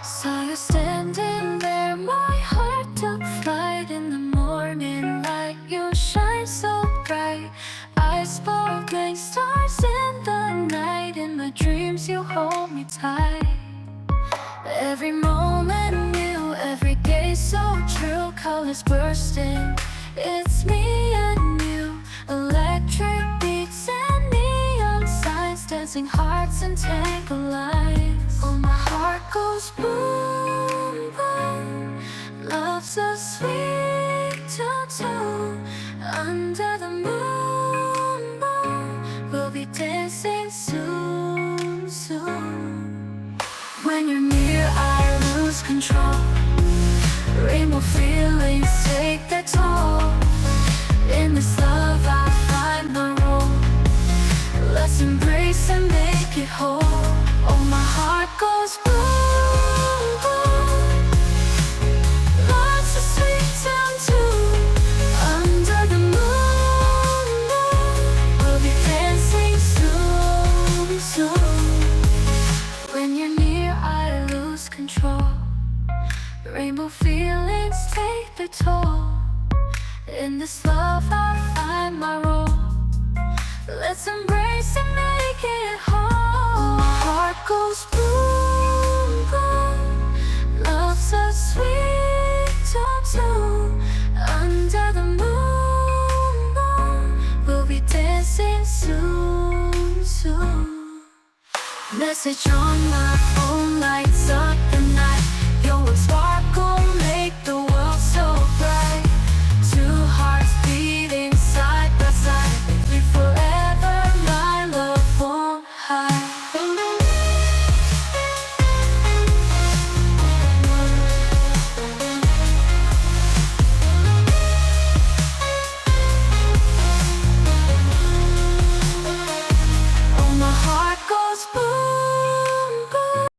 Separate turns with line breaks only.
Saw you standing there, my heart took flight. In the morning light, you shine so bright. Eyes sparkling, stars in the night. In my dreams you hold me tight. Every moment new, every day so true. Colors bursting, it's me and you. Electric beats and neon signs, dancing hearts and tangled lines. Oh, my heart goes boom, boom. Love's a sweet tune. Under the moon, moon, we'll be dancing soon, soon. When you're near, I lose control. Rainbow feelings take their toll. In this love I find my role. Let's embrace and make it whole. Oh, my heart goes boom, boom. Love's a sweet tune too. Under the moon, moon, we'll be dancing soon, soon. When you're near, I lose control. Rainbow feelings take their toll. In this love I find my role. Let's embrace and make it whole. My heart goes boom, boom. Love's a sweet tune. Under the moon, moon, we'll be dancing soon, soon. Message on my phone lights up.